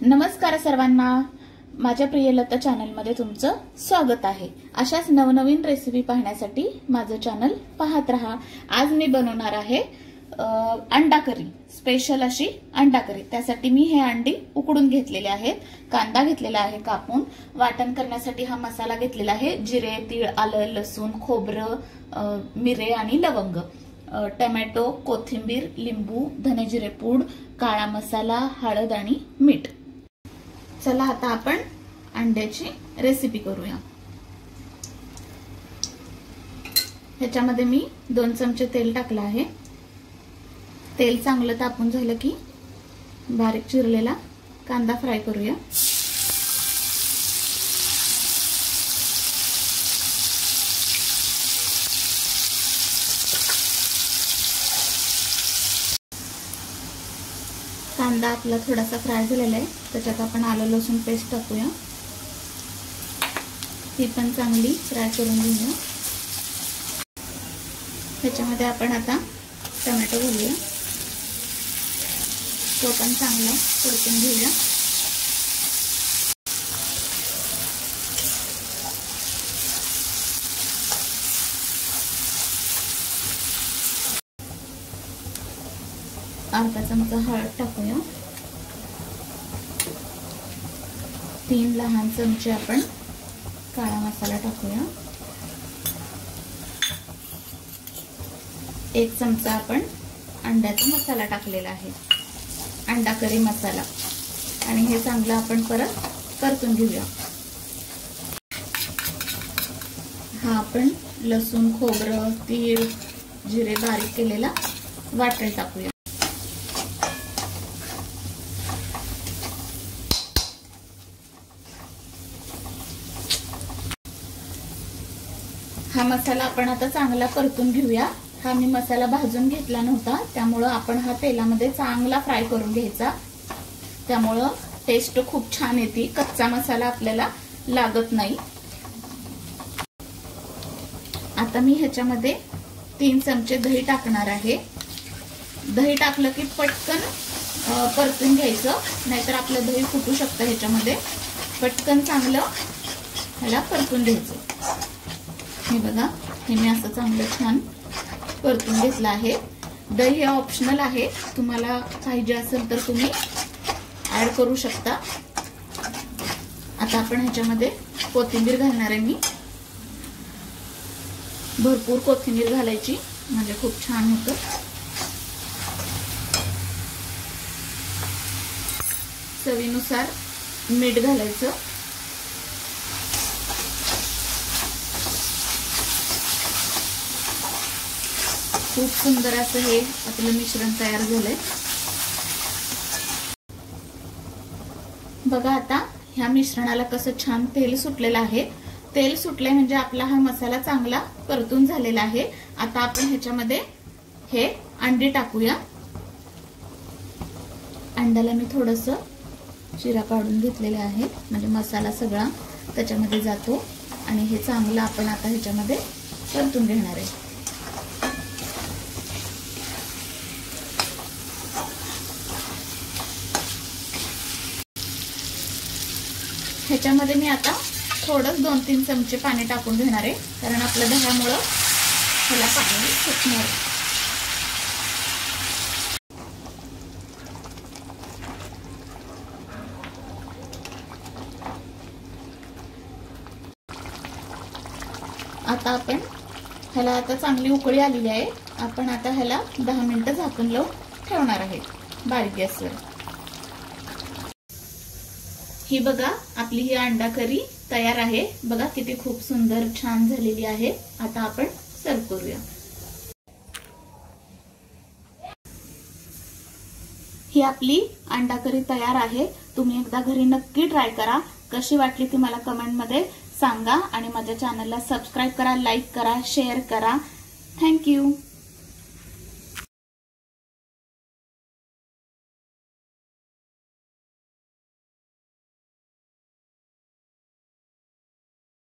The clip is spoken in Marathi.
नमस्कार सर्वांना, माझ्या प्रिय लता चॅनलमध्ये तुमचं स्वागत आहे। अशाच नवनवीन रेसिपी पाहण्यासाठी माझं चॅनल पाहत रहा। आज मी बनवणार आहे अंडा करी, स्पेशल अशी अंडा करी। त्यासाठी मी हे अंडी उकडून घेतलेले आहेत, कांदा घेतलेला आहे कापून, वाटण करण्यासाठी हा मसाला घेतलेला आहे, जिरे, तीळ, आलं, लसूण, खोबरं, मिरे आणि लवंग, टोमॅटो, कोथिंबीर, लिंबू, धने जिरे पूड, काळा मसाला, हळद आणि मीठ। चला आता आपण अंड्याची रेसिपी करूया। ह्याच्यामध्ये मी 2 चमचे तेल टाकलं आहे। तेल चांगलं तापून झालं की बारीक चिरलेला कांदा फ्राय करूया। कांदा आपला थोडासा फ्राय झालेला आहे, त्याच्यात आपण आलं लसूण पेस्ट टाकूया। ती पण चांगली फ्राय करून घेऊया। त्याच्यामध्ये आपण आता टोमॅटो घालूया, तो पण चांगला परतून घेऊया। अर्धा चमचा हळद टाकूया। 3 लहान चमचे आपण काळा मसाला टाकूया। 1 चमचा आपण अंड्याचा मसाला टाकलेला आहे, अंडा करी मसाला, आणि हे चांगलं आपण परत परतून घेऊया। हा आपण लसूण, खोबरं, तीळ, जिरे बारीक केलेला वाटण टाकूया। हा मसाला आपण आता चांगला परतून घेऊया। हा मी मसाला भाजून घेतला नव्हता, त्यामुळे आपण हा तेलामध्ये चांगला फ्राय करून घ्यायचा, त्यामुळे टेस्ट खूप छान येते, कच्चा मसाला आपल्याला लागत नाही। आता मी ह्याच्यामध्ये 3 चमचे दही टाकणार आहे। दही टाकलं की पटकन परतून घ्यायचं, नाहीतर आपलं दही फुटू शकतं। ह्याच्यामध्ये पटकन चांगलं ह्याला परतून घ्यायचं। हे बघा, हे मी असं चांगलं छान परतून घेतलं आहे। दही हे ऑप्शनल आहे, तुम्हाला पाहिजे असेल तर तुम्ही ऍड करू शकता। आता आपण ह्याच्यामध्ये कोथिंबीर घालणार आहे। मी भरपूर कोथिंबीर घालायची, म्हणजे खूप छान होतं। चवीनुसार मीठ घालायचं। खूप सुंदर असं हे आपलं मिश्रण तयार झालंय। बघा आता ह्या मिश्रणाला कसं छान तेल सुटलेलं आहे। तेल सुटले म्हणजे आपला हा मसाला चांगला परतून झालेला आहे। आता आपण ह्याच्यामध्ये हे अंडी टाकूया। अंड्याला मी थोडंसं चिरा काढून घेतलेला आहे, म्हणजे मसाला सगळा त्याच्यामध्ये जातो, आणि हे चांगलं आपण आता ह्याच्यामध्ये परतून घेणार आहे। ह्याच्यामध्ये मी आता थोडंच 2-3 चमचे पाणी टाकून घेणार आहे, कारण आपल्या दह्यामुळे ह्याला पाणी सुटणार। आता आपण ह्याला आता चांगली उकळी आलेली आहे, आपण आता ह्याला 10 मिनिटं झाकून लावून ठेवणार आहे बारीक गॅसवर। ही बघा आपली ही अंडा करी तयार आहे। बघा किती खूप सुंदर छान झालेली आहे। आता आपण सर्व करूया। ही आपली अंडा करी तयार आहे। तुम्ही एकदा घरी नक्की ट्राय करा। कशी वाटली ती मला कमेंट मध्ये सांगा, आणि माझ्या चॅनलला सबस्क्राइब करा, लाईक करा, शेअर करा। थँक्यू।